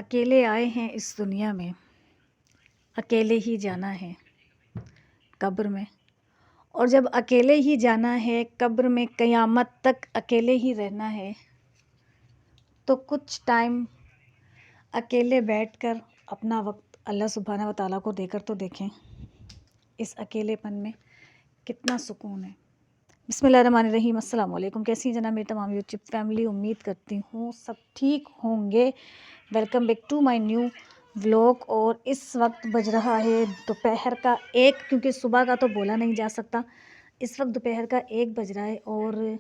अकेले आए हैं इस दुनिया में, अकेले ही जाना है कब्र में। और जब अकेले ही जाना है कब्र में, क़यामत तक अकेले ही रहना है, तो कुछ टाइम अकेले बैठकर अपना वक्त अल्लाह सुब्हाना व तआला को देकर तो देखें। इस अकेलेपन में कितना सुकून है। बिस्मिल्लाहिर्रहमानिर्रहीम। अस्सलाम वालेकुम। कैसी हैं जनाब मेरी तमाम यूट्यूब फैमिली? उम्मीद करती हूँ सब ठीक होंगे। Welcome back to my new vlog. और इस वक्त बज रहा है दोपहर का 1, क्योंकि सुबह का तो बोला नहीं जा सकता। इस वक्त दोपहर का 1 बज रहा है और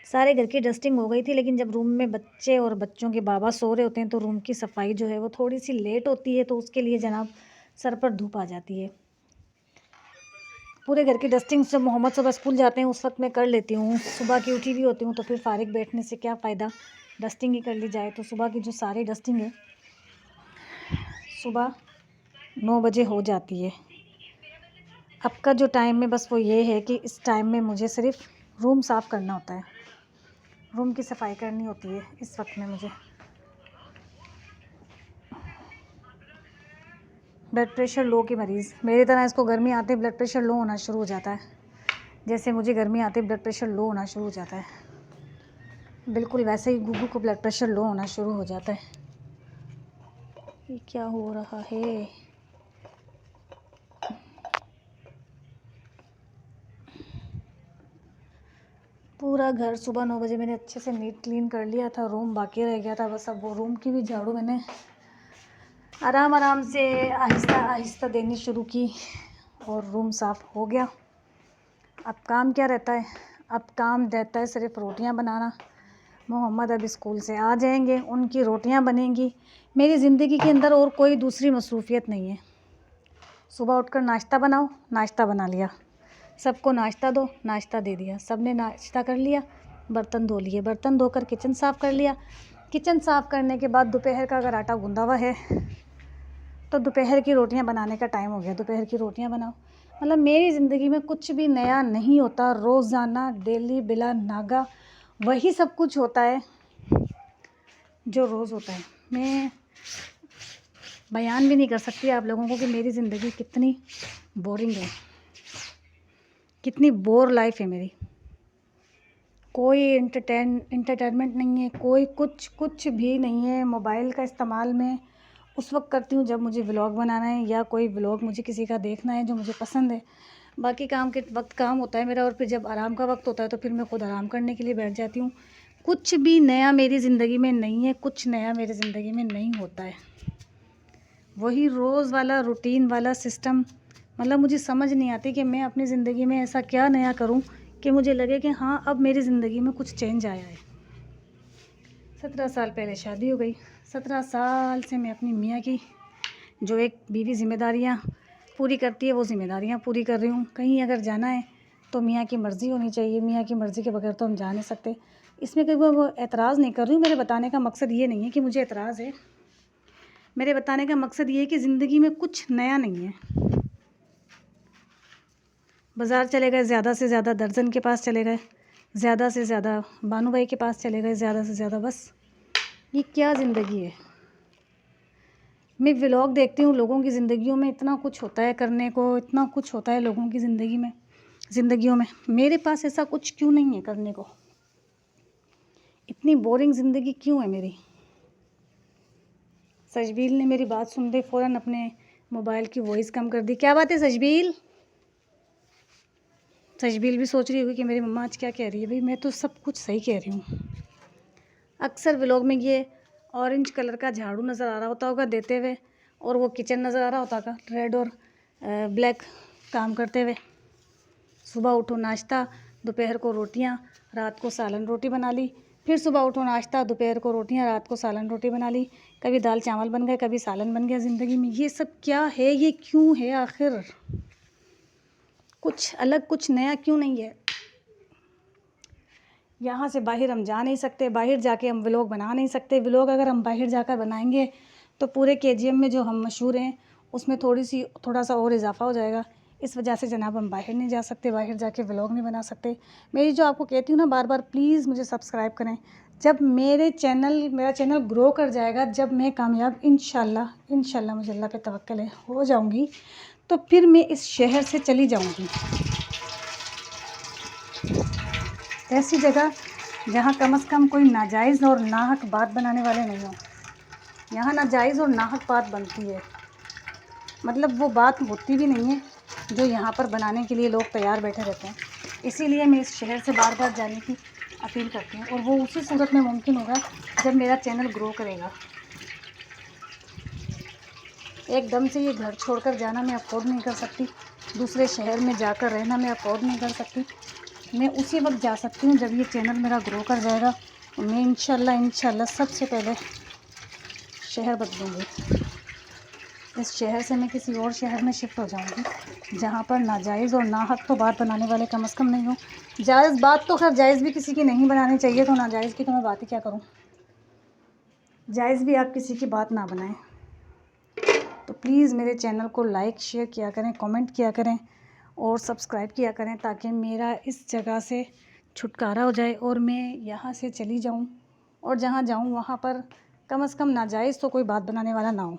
सारे घर की डस्टिंग हो गई थी, लेकिन जब रूम में बच्चे और बच्चों के बाबा सो रहे होते हैं तो रूम की सफाई जो है वो थोड़ी सी लेट होती है, तो उसके लिए जनाब सर पर धूप आ जाती है। पूरे घर की डस्टिंग जब मोहम्मद सुबह स्कूल जाते हैं उस वक्त मैं कर लेती हूँ। सुबह की उठी भी होती हूँ तो फिर फारिग बैठने से क्या फ़ायदा, डस्टिंग ही कर ली जाए। तो सुबह की जो सारी डस्टिंग है सुबह 9 बजे हो जाती है। अब का जो टाइम है बस वो ये है कि इस टाइम में मुझे सिर्फ रूम साफ़ करना होता है, रूम की सफाई करनी होती है इस वक्त में मुझे। ब्लड प्रेशर लो के मरीज़ मेरी तरह, इसको गर्मी आते ब्लड प्रेशर लो होना शुरू हो जाता है। जैसे मुझे गर्मी आती ब्लड प्रेशर लो होना शुरू हो जाता है, बिल्कुल वैसे ही गुगू को ब्लड प्रेशर लो होना शुरू हो जाता है। ये क्या हो रहा है? पूरा घर सुबह 9 बजे मैंने अच्छे से नीट क्लीन कर लिया था। रूम बाकी रह गया था बस, अब वो रूम की भी झाड़ू मैंने आराम आराम से आहिस्ता आहिस्ता देनी शुरू की और रूम साफ़ हो गया। अब काम क्या रहता है? अब काम रहता है सिर्फ रोटियां बनाना। मोहम्मद अब स्कूल से आ जाएंगे, उनकी रोटियां बनेंगी। मेरी ज़िंदगी के अंदर और कोई दूसरी मसरूफ़ियत नहीं है। सुबह उठकर नाश्ता बनाओ, नाश्ता बना लिया, सबको नाश्ता दो, नाश्ता दे दिया, सब ने नाश्ता कर लिया, बर्तन धो लिए, बर्तन धोकर किचन साफ़ कर लिया। किचन साफ़ करने के बाद दोपहर का अगर आटा गूंदा हुआ है तो दोपहर की रोटियां बनाने का टाइम हो गया, दोपहर की रोटियां बनाओ। मतलब मेरी ज़िंदगी में कुछ भी नया नहीं होता। रोज़ाना डेली बिला नागा वही सब कुछ होता है जो रोज़ होता है। मैं बयान भी नहीं कर सकती आप लोगों को कि मेरी ज़िंदगी कितनी बोरिंग है, कितनी बोर लाइफ है मेरी। कोई इंटरटेनमेंट नहीं है, कोई कुछ भी नहीं है। मोबाइल का इस्तेमाल मैं उस वक्त करती हूँ जब मुझे व्लॉग बनाना है या कोई व्लॉग मुझे किसी का देखना है जो मुझे पसंद है। बाकी काम के वक्त काम होता है मेरा, और फिर जब आराम का वक्त होता है तो फिर मैं खुद आराम करने के लिए बैठ जाती हूँ। कुछ भी नया मेरी ज़िंदगी में नहीं है, कुछ नया मेरी ज़िंदगी में नहीं होता है। वही रोज़ वाला रूटीन वाला सिस्टम। मतलब मुझे समझ नहीं आती कि मैं अपनी ज़िंदगी में ऐसा क्या नया करूं कि मुझे लगे कि हाँ अब मेरी ज़िंदगी में कुछ चेंज आया है। 17 साल पहले शादी हो गई। 17 साल से मैं अपनी मियाँ की जो एक बीवी ज़िम्मेदारियाँ पूरी करती है वो ज़िम्मेदारियाँ पूरी कर रही हूँ। कहीं अगर जाना है तो मियाँ की मर्ज़ी होनी चाहिए, मियाँ की मर्ज़ी के बगैर तो हम जा नहीं सकते। इसमें कोई वो एतराज़ नहीं कर रही हूँ। मेरे बताने का मकसद ये नहीं है कि मुझे एतराज़ है, मेरे बताने का मकसद ये है कि ज़िंदगी में कुछ नया नहीं है। बाज़ार चले गए, ज़्यादा से ज़्यादा दर्जन के पास चले गए, ज़्यादा से ज़्यादा बानू भाई के पास चले गए, ज़्यादा से ज़्यादा। बस ये क्या ज़िंदगी है? मैं व्लॉग देखती हूँ, लोगों की ज़िंदगियों में इतना कुछ होता है करने को, इतना कुछ होता है लोगों की ज़िंदगियों में। मेरे पास ऐसा कुछ क्यों नहीं है करने को? इतनी बोरिंग ज़िंदगी क्यों है मेरी? सजबील ने मेरी बात सुनते फ़ौरन अपने मोबाइल की वॉइस कम कर दी। क्या बात है सजबील? सजबील भी सोच रही होगी कि मेरी मम्मा आज क्या कह रही है। भाई मैं तो सब कुछ सही कह रही हूँ। अक्सर व्लॉग में ये ऑरेंज कलर का झाड़ू नज़र आ रहा होता होगा देते हुए, और वो किचन नज़र आ रहा होता होगा रेड और ब्लैक काम करते हुए। सुबह उठो नाश्ता, दोपहर को रोटियां, रात को सालन रोटी बना ली। फिर सुबह उठो नाश्ता, दोपहर को रोटियां, रात को सालन रोटी बना ली। कभी दाल चावल बन गए, कभी सालन बन गया। ज़िंदगी में ये सब क्या है? ये क्यों है आखिर? कुछ अलग कुछ नया क्यों नहीं है? यहाँ से बाहर हम जा नहीं सकते, बाहर जाके हम व्लॉग बना नहीं सकते। व्लॉग अगर हम बाहर जाकर बनाएंगे तो पूरे KGM में जो हम मशहूर हैं उसमें थोड़ा सा और इजाफा हो जाएगा इस वजह से जनाब हम बाहर नहीं जा सकते, बाहर जाके व्लॉग नहीं बना सकते। मेरी जो आपको कहती हूँ ना बार बार, प्लीज़ मुझे सब्सक्राइब करें। जब मेरा चैनल ग्रो कर जाएगा, जब मैं कामयाब इंशाल्लाह मुझे अल्लाह पे तवक्कल है हो जाऊँगी, तो फिर मैं इस शहर से चली जाऊँगी ऐसी जगह जहाँ कम से कम कोई नाजायज़ और नाहक बात बनाने वाले नहीं हों। यहाँ नाजायज़ और नाहक बात बनती है, मतलब वो बात होती भी नहीं है जो यहाँ पर बनाने के लिए लोग तैयार बैठे रहते हैं। इसीलिए मैं इस शहर से बार बार जाने की अपील करती हूँ, और वो उसी सूरत में मुमकिन होगा जब मेरा चैनल ग्रो करेगा। एकदम से ये घर छोड़कर जाना मैं अफोर्ड नहीं कर सकती, दूसरे शहर में जाकर रहना मैं अफोर्ड नहीं कर सकती। मैं उसी वक्त जा सकती हूँ जब ये चैनल मेरा ग्रो कर जाएगा, और मैं इंशाल्लाह सबसे पहले शहर बदलूँगी। इस शहर से मैं किसी और शहर में शिफ्ट हो जाऊंगी जहाँ पर नाजायज़ और नाहक तो बात बनाने वाले कम से कम नहीं हो। जायज़ बात तो खैर जायज़ भी किसी की नहीं बनानी चाहिए, तो नाजायज़ की तो मैं बात ही क्या करूँ। जायज़ भी आप किसी की बात ना बनाएं। तो प्लीज़ मेरे चैनल को लाइक शेयर किया करें, कमेंट किया करें और सब्सक्राइब किया करें, ताकि मेरा इस जगह से छुटकारा हो जाए और मैं यहाँ से चली जाऊँ, और जहाँ जाऊँ वहाँ पर कम से कम नाजायज़ तो कोई बात बनाने वाला ना हो।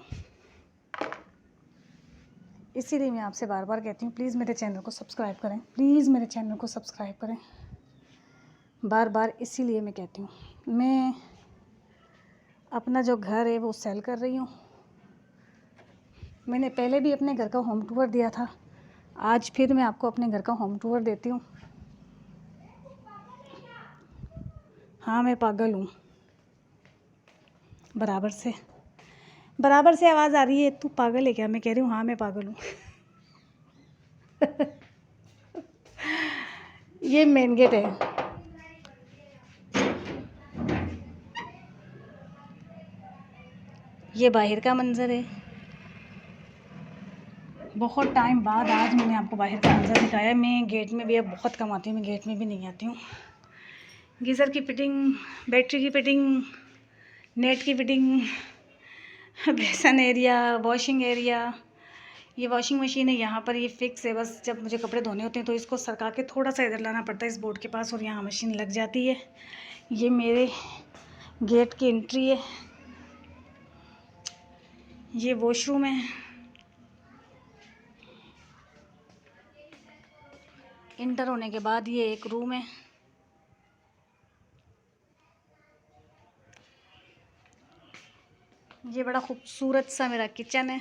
इसीलिए मैं आपसे बार बार कहती हूँ, प्लीज़ मेरे चैनल को सब्सक्राइब करें, प्लीज़ मेरे चैनल को सब्सक्राइब करें। बार बार इसीलिए मैं कहती हूँ। मैं अपना जो घर है वो सेल कर रही हूँ। मैंने पहले भी अपने घर का होम टूर दिया था, आज फिर मैं आपको अपने घर का होम टूर देती हूँ। हाँ, मैं पागल हूँ। बराबर से आवाज़ आ रही है, तू पागल है क्या? मैं कह रही हूँ हाँ मैं पागल हूँ। ये मेन गेट है। ये बाहर का मंज़र है। बहुत टाइम बाद आज मैंने आपको बाहर का मंज़र दिखाया। मैं गेट में भी अब बहुत कम आती हूँ, मैं गेट में भी नहीं आती हूँ। गीज़र की फिटिंग, बैटरी की फिटिंग, नेट की फिटिंग, बेसन एरिया, वॉशिंग एरिया। ये वॉशिंग मशीन है, यहाँ पर ये फिक्स है। बस जब मुझे कपड़े धोने होते हैं तो इसको सरका के थोड़ा सा इधर लाना पड़ता है इस बोर्ड के पास, और यहाँ मशीन लग जाती है। ये मेरे गेट की एंट्री है। ये वॉशरूम है। इंटर होने के बाद ये एक रूम है। ये बड़ा खूबसूरत सा मेरा किचन है।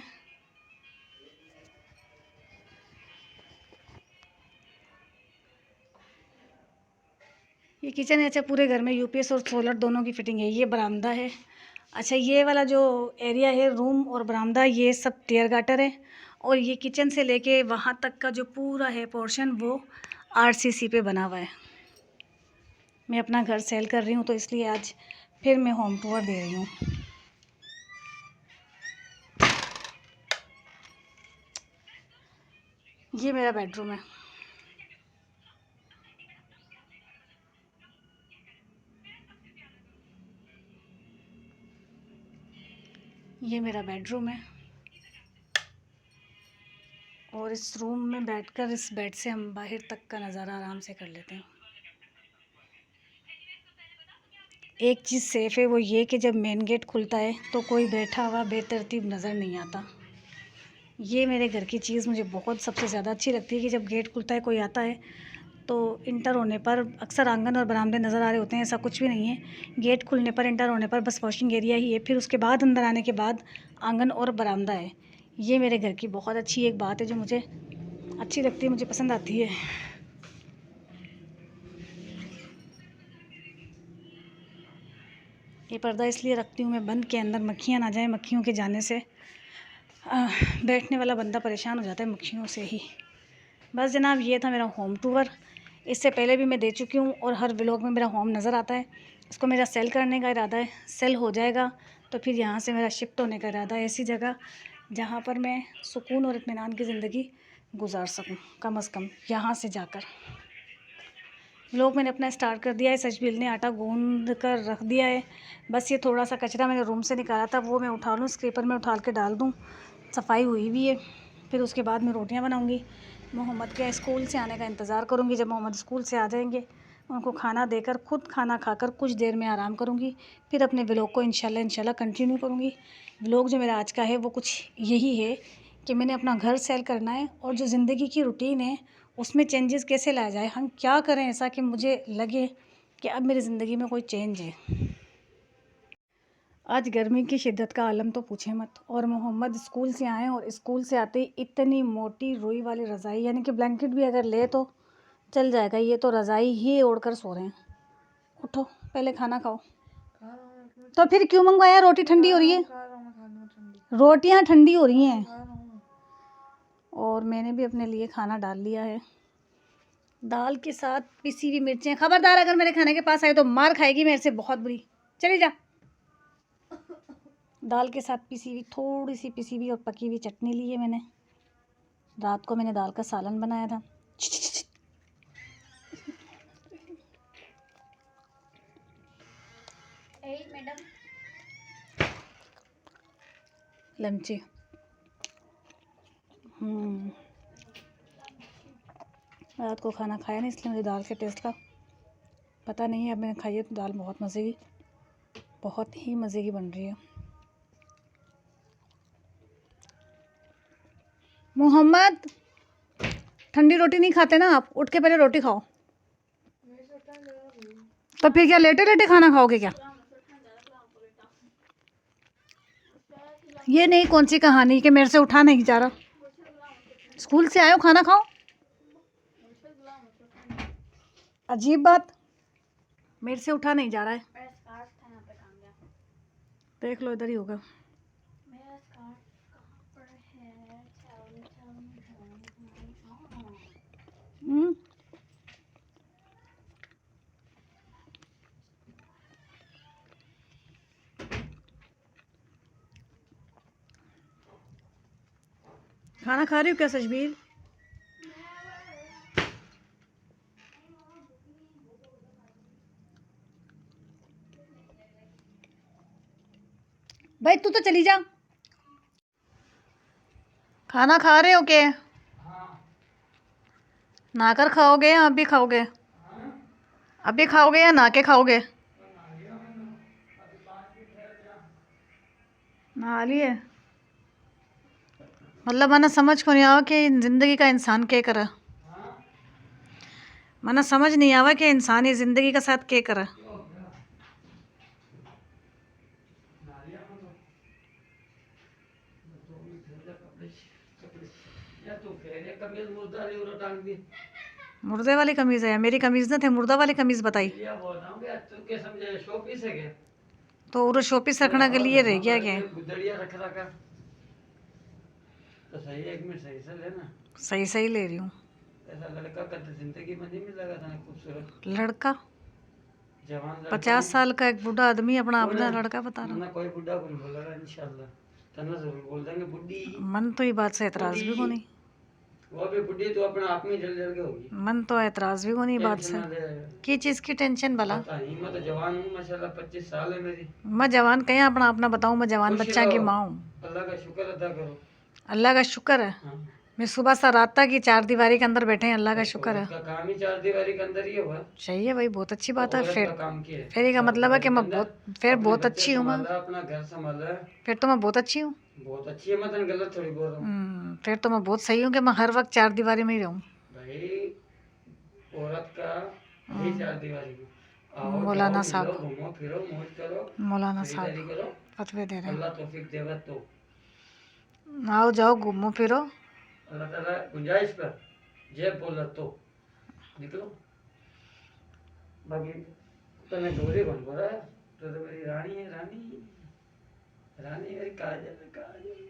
ये किचन है। अच्छा, पूरे घर में यूपीएस और सोलर दोनों की फिटिंग है। ये बरामदा है। अच्छा, ये वाला जो एरिया है, रूम और बरामदा, ये सब टेयर गाटर है। और ये किचन से लेके वहाँ तक का जो पूरा है पोर्शन, वो आरसीसी पे बना हुआ है। मैं अपना घर सेल कर रही हूँ, तो इसलिए आज फिर मैं होम टूर दे रही हूँ। ये मेरा बेडरूम है। ये मेरा बेडरूम है। और इस रूम में बैठकर इस बेड से हम बाहर तक का नज़ारा आराम से कर लेते हैं। एक चीज़ सेफ़ है, वो ये कि जब मेन गेट खुलता है तो कोई बैठा हुआ बेतरतीब नज़र नहीं आता। ये मेरे घर की चीज़ मुझे बहुत सबसे ज़्यादा अच्छी लगती है कि जब गेट खुलता है, कोई आता है, तो इंटर होने पर अक्सर आंगन और बरामदे नज़र आ रहे होते हैं। ऐसा कुछ भी नहीं है। गेट खुलने पर, इंटर होने पर बस वॉशिंग एरिया ही है, फिर उसके बाद अंदर आने के बाद आंगन और बरामदा है। ये मेरे घर की बहुत अच्छी एक बात है जो मुझे अच्छी लगती है, मुझे पसंद आती है। ये पर्दा इसलिए रखती हूँ मैं बंद के अंदर मक्खियाँ ना जाएं। मक्खियों के जाने से बैठने वाला बंदा परेशान हो जाता है मक्खियों से ही। बस जनाब, ये था मेरा होम टूर। इससे पहले भी मैं दे चुकी हूँ और हर व्लॉग में मेरा होम नज़र आता है। इसको मेरा सेल करने का इरादा है। सेल हो जाएगा तो फिर यहाँ से मेरा शिफ्ट होने का इरादा है, ऐसी जगह जहाँ पर मैं सुकून और इत्मीनान की ज़िंदगी गुजार सकूँ, कम से कम यहाँ से जाकर। व्लॉग मैंने अपना स्टार्ट कर दिया है। सचबील ने आटा गूंद कर रख दिया है। बस ये थोड़ा सा कचरा मैंने रूम से निकाला था, वो मैं उठा लूँ, स्क्रीपर में उठा के डाल दूँ। सफाई हुई भी है। फिर उसके बाद मैं रोटियां बनाऊंगी। मोहम्मद के स्कूल से आने का इंतज़ार करूँगी। जब मोहम्मद स्कूल से आ जाएंगे उनको खाना देकर खुद खाना खाकर कुछ देर में आराम करूँगी। फिर अपने व्लॉग को इंशाल्लाह कंटिन्यू करूँगी। व्लॉग जो मेरा आज का है वो कुछ यही है कि मैंने अपना घर सेल करना है और जो ज़िंदगी की रूटीन है उसमें चेंजेस कैसे लाया जाए। हम क्या करें ऐसा कि मुझे लगे कि अब मेरी ज़िंदगी में कोई चेंज है। आज गर्मी की शिद्दत का आलम तो पूछे मत। और मोहम्मद स्कूल से आए और स्कूल से आते ही इतनी मोटी रुई वाली रज़ाई, यानी कि ब्लैंकेट भी अगर ले तो चल जाएगा, ये तो रज़ाई ही ओढ़ कर सो रहे हैं। उठो पहले खाना खाओ। तो फिर क्यों मंगवाया? रोटी ठंडी हो रही है, रोटियां ठंडी हो रही हैं। और मैंने भी अपने लिए खाना डाल लिया है, दाल के साथ पिसी हुई मिर्चें। खबरदार अगर मेरे खाने के पास आए तो मार खाएगी मेरे से बहुत बुरी। चली जा। दाल के साथ पिसी हुई, थोड़ी सी पिसी हुई और पकी हुई चटनी ली है मैंने। रात को मैंने दाल का सालन बनाया था। मैडम लमची। रात को खाना खाया नहीं इसलिए मुझे दाल के टेस्ट का पता नहीं है। अब मैंने खाई है तो दाल बहुत मज़े की, बहुत ही मज़े की बन रही है। मोहम्मद ठंडी रोटी नहीं खाते ना आप? उठ के पहले रोटी खाओ। तो फिर क्या लेटे लेटे खाना खाओगे क्या? ये नहीं कौन सी कहानी कि मेरे से उठा नहीं जा रहा। स्कूल से आए हो खाना खाओ। अजीब बात, मेरे से उठा नहीं जा रहा है। देख लो इधर ही होगा। खाना खा रही हो क्या सजबीर? भाई तू तो चली जा। खाना खा रहे हो क्या? नहा कर खाओगे या अभी खाओगे? अभी खाओगे या नहा के खाओगे? नहा लिए। मतलब मैंने समझ को नहीं आवा कि ज़िंदगी का इंसान क्या करे। मैंने समझ नहीं आवा कि इंसान ये ज़िंदगी का साथ क्या करे। मुर्दे वाली कमीज है? मेरी कमीज ना थे, मुर्दा वाली कमीज बताई। तो वो शोपीस रखने के लिए रह गया क्या? तो सही एक में सही से लेना। सही सही ले रही हूँ। ऐसा लड़का कद जिंदगी में नहीं मिलेगा था खूबसूरत लड़का। जवान 50 साल का एक बूढ़ा आदमी अपना अपना लड़का बता रहा। कोई बूढ़ा बोल बोलेगा इंशाल्लाह, तना जरूर बोल देंगे बुड्ढी। मन तो ये बात से एतराज भी को नहीं। वो भी बुड्ढी तो अपने आप में जल जल के होगी। मन तो एतराज भी को नहीं बात से। की चीज की टेंशन भला? मैं तो जवान हूँ माशाल्लाह, 25 साल है मेरी। मैं जवान कहीं अपना अपना बताऊँ? मैं जवान बच्चा की माँ हूँ। अल्लाह का शुक्र अदा करो। अल्लाह का शुक्र है। हाँ। मैं सुबह से रात तक ही चार दीवारी के अंदर बैठे हैं, अल्लाह का शुक्र है। का काम ही चार दीवारी के अंदर ही हुआ। सही है भाई, बहुत अच्छी बात है। फिर का मतलब है कि मैं बहुत अच्छी हूँ। मैं अपना घर संभाला। फिर तो मैं बहुत अच्छी हूँ। बहुत अच्छी है, मैं तो गलत थोड़ी बोल रहा हूँ। फिर तो मैं बहुत सही हूँ कि मैं हर वक्त चार दीवारी में ही रहूँ। भाई औरत का ही चार दीवारी में। मौलाना साहब, घूमो फिरो मौज करो। मौलाना साहब फतवे दे रहे हैं। अल्लाह तौफीक देगा तो आओ जाओ घूमो फिरो। अल्लाह ताला गुंजाइश पर जय बोला तो निकलो। बाकी तने डोरे बन पड़ा है तो मेरी रानी है, रानी रानी मेरी काजल काजल।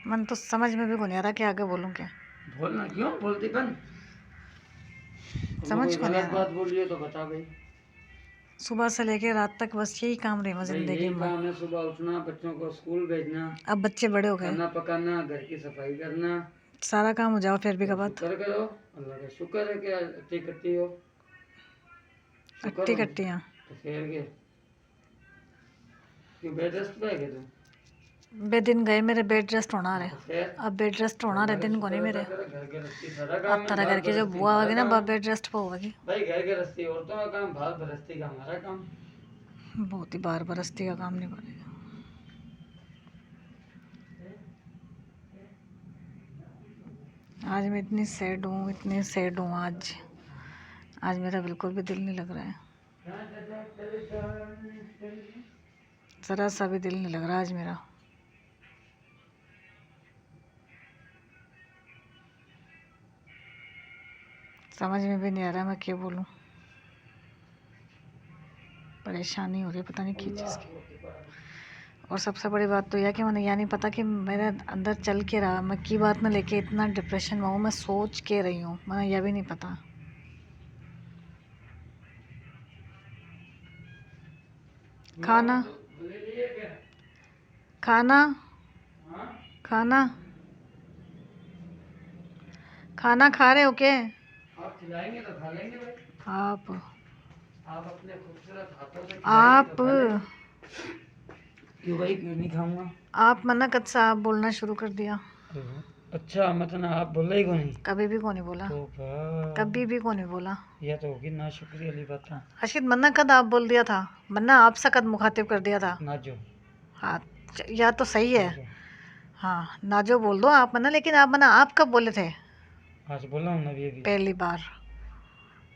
मन तो समझ में भी नहीं आ रहा कि आगे बोलूं क्या। बोलना क्यों बोलती बन, समझ को नहीं आ रहा। बात बोलिए तो बता भाई। सुबह से लेके रात तक बस यही काम रहे जिंदगी में। काम है सुबह उठना, बच्चों को स्कूल भेजना। अब बच्चे बड़े हो गए। खाना पकाना, घर की सफाई करना, सारा काम हो जाओ फिर भी कब शुक्र करो। अल्लाह का शुक्र है कि अट्टी कट्टी हो। अट्टी कट्टियाँ तो फिर के क्यों बेड रेस्ट पे है तुम? बे दिन गए मेरे बेड रेस्ट होना रहे, अब बेड रेस्ट होना रहे दिन को नहीं मेरे। अब तरह करके जो बुआ होगी ना बा बेड रेस्ट पे होगी भाई। घर के रस्ती औरतों का काम, बाहर बरस्ती का हमारा काम। बहुत ही बार बरस्ती का काम नहीं करेगा। आज मैं इतनी सैड हूँ, इतनी सैड हूँ आज। आज मेरा बिल्कुल भी दिल नहीं लग रहा है, ज़रा सा भी दिल नहीं लग रहा आज मेरा। समझ में भी नहीं आ रहा मैं क्या बोलूँ, परेशानी हो रही है पता नहीं किस चीज़ की। और सबसे बड़ी बात तो यह कि मैंने यह नहीं पता कि मेरे अंदर चल के रहा, मैं की बात ना लेके इतना डिप्रेशन में हूँ, मैं सोच के रही हूँ, मैंने यह भी नहीं पता। खाना खाना खाना खाना खा रहे हो क्या? आप खिलाएंगे तो खा लेंगे भाई। आप अपने खूबसूरत हाथों से आप खिलाएंगे तो खा लेंगे। क्यों भाई, क्यों नहीं खाऊंगा? आप मना कब से आप बोलना शुरू कर दिया? अच्छा, मतलब आप बोल रही को नहीं? कभी भी को नहीं बोला, तो कभी भी को नहीं बोला। यह तो होगी ना शुक्रिया वाली बात है। अशित मन्ना कद आप बोल दिया था, मन्ना आपसे कद मुखातिब कर दिया था। ना जो हाँ या तो सही है। जो हाँ ना जो बोल दो आप मन्ना, लेकिन आप मन्ना आप कब बोले थे? आज बोला हूँ ना अभी अभी। पहली बार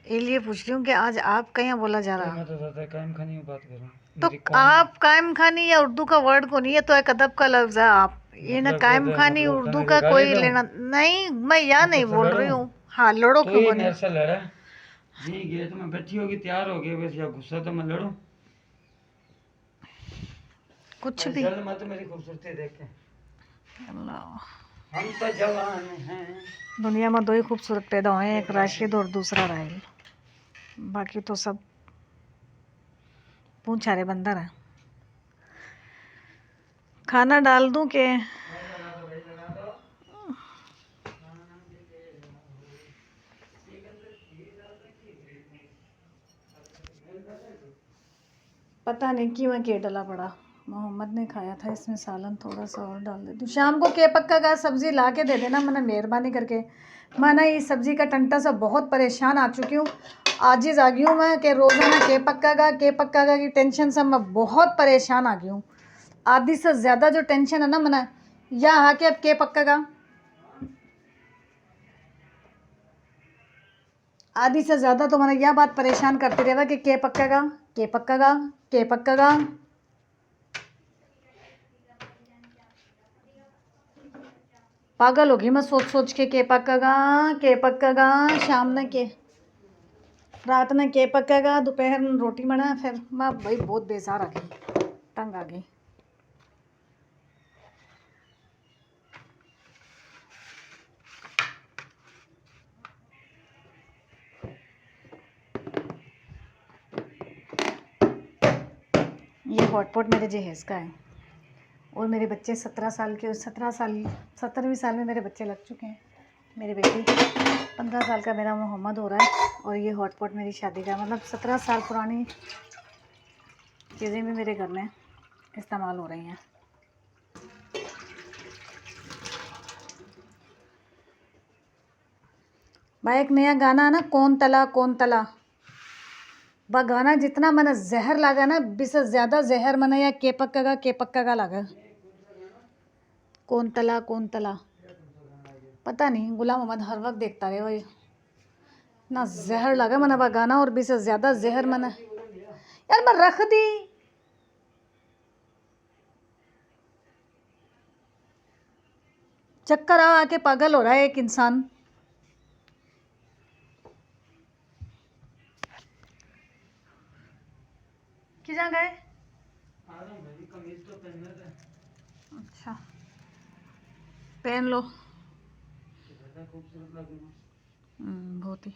इसलिए पूछ रही हूँ कि आज आप कहीं बोला जा तो रहा। मैं तो ज़्यादा कायम खानी में बात करूँ। तो मेरी कौम आप कायम खानी या उर्दू का वर्ड को नहीं है, तो एक अदब का लफ्ज़ है। आप ये ना मतलब कायम क्या खानी मतलब उर्दू तने का के गाली कोई दूँ? लेना नहीं, मैं या मैं नहीं तुझसे बोल लड़ूं? रही हूँ। हाँ लड़ो तो क्यों ये को नहीं। मेरे से लड़ा जी गए तो मैं बैठी होगी तैयार हो गए बस, या गुस्सा तो मैं लड़ूं? कुछ अरे भी। चल मत मेरी खूबसूरती देख के। अल्लाह, हम तो जवान हैं। दुनिया में दो ही खूबसूरत पैदा हुए हैं, एक राशिद और दूसरा राहिल, बाकी तो सब पूछारे बंदर हैं। खाना डाल दूं के? पता नहीं क्यों मैं के डला पड़ा। मोहम्मद ने खाया था, इसमें सालन थोड़ा सा और डाल दे। तू शाम को के पक्का का सब्ज़ी ला के दे देना मैंने, मेहरबानी करके। मैं ना इस सब्ज़ी का टंटा से बहुत परेशान आ चुकी हूँ, आजिज़ आ गई हूँ मैं कि रोज़ाना के पक्का का की टेंशन से मैं बहुत परेशान आ गई हूँ। आधी से ज़्यादा जो टेंशन है ना मैंने या आके अब के पक्का का, आधी से ज़्यादा तो मैंने यह बात परेशान करती रहेगा कि के पक्का का के पक्का का के पक्का का। पागल होगी मैं सोच सोच के पक्का गा शाम ने के, रात ने के पक्का गा, दोपहर में रोटी बना, फिर मैं भाई बहुत बेजार आ गई, तंग आ गई। ये हॉटपॉट मेरे जहेज़ का है और मेरे बच्चे 17वीं साल में मेरे बच्चे लग चुके हैं। मेरी बेटी 15 साल का मेरा मोहम्मद हो रहा है और ये हॉटपॉट मेरी शादी का, मतलब 17 साल पुरानी चीज़ें भी मेरे घर में इस्तेमाल हो रही हैं। भाई एक नया गाना है ना, कौन तला वह गाना जितना मैंने जहर लगा ना, बिसे ज़्यादा जहर मैंने या के पक्का का लगा। कौन तला पता नहीं, गुलाम मोहम्मद हर वक्त देखता रहे वही ना, जहर लगा मैंने वह गाना और बिसे ज़्यादा जहर मैंने यार मैं रख दी। चक्कर आ आके पागल हो रहा है एक इंसान। किधर गए? अच्छा पहन लो, बहुत ही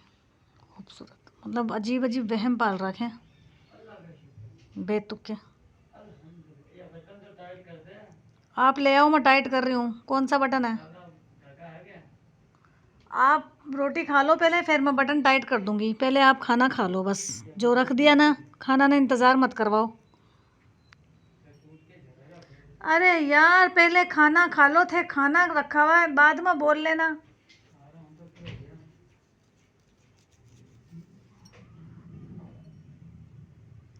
खूबसूरत, मतलब अजीब अजीब वहम पाल रखे हैं बेतुके। आप ले आओ, मैं टाइट कर रही हूँ। कौन सा बटन है? आप रोटी खा लो पहले, फिर मैं बटन टाइट कर दूँगी। पहले आप खाना खा लो बस, जो रख दिया ना खाना ने इंतज़ार मत करवाओ। अरे यार पहले खाना खा लो, थे खाना रखा हुआ है, बाद में बोल लेना।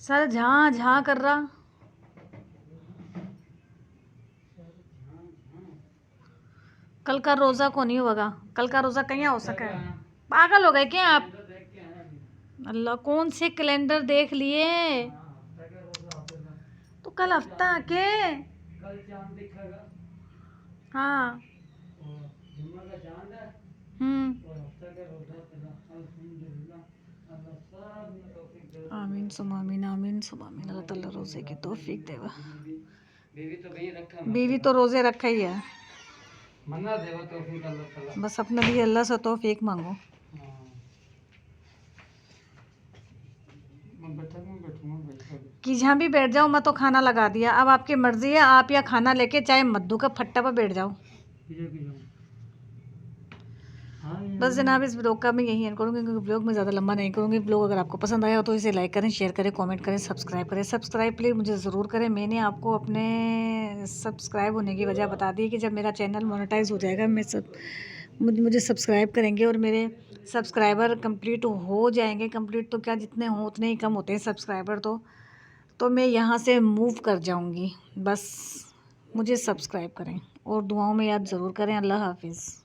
सर झाँ झाँ कर रहा। कल का रोज़ा को नहीं होगा, कल का रोज़ा कहीं हो सका है? पागल हो गए क्या आप? अल्लाह, कौन से कैलेंडर देख लिए? तो कल हफ्ता के। कल चांद दिखेगा। हाँ। जुम्मा का चांद है और हफ्ता का रोजा तेरा। अल्हम्दुलिल्लाह, अल्लाह सब में तौफीक दे। आमीन सुम आमीन, आमीन सुम आमीन। अल्लाह ताला रोज़े की तौफीक देवा। बीवी तो नहीं रखा, बीवी तो रोज़े रखा ही है, मन्ना देवा तौफीक अल्लाह ताला। बस अपने लिए अल्लाह से तौफीक मांगो। हाँ। मैं बैठूंगा बैठा भी। कि जहाँ भी बैठ जाओ, मैं तो खाना लगा दिया, अब आपकी मर्ज़ी है, आप या खाना लेके चाहे मद्दू का फट्टा पर बैठ जाओ। किधर की जाऊँ? हाँ बस जनाब, इस ब्लॉग का मैं यही एंड करूँगी, क्योंकि ब्लॉग में ज़्यादा लंबा नहीं करूँगी। ब्लॉग अगर आपको पसंद आया हो तो इसे लाइक करें, शेयर करें, कमेंट करें, सब्सक्राइब करें। सब्सक्राइब प्लीज़ मुझे ज़रूर करें। मैंने आपको अपने सब्सक्राइब होने की वजह बता दी कि जब मेरा चैनल मोनेटाइज हो जाएगा, मुझे सब्सक्राइब करेंगे और मेरे सब्सक्राइबर कंप्लीट हो जाएंगे। कंप्लीट तो क्या, जितने हों उतने ही कम होते हैं सब्सक्राइबर, तो मैं यहाँ से मूव कर जाऊँगी। बस मुझे सब्सक्राइब करें और दुआओं में याद ज़रूर करें। अल्लाह हाफिज़।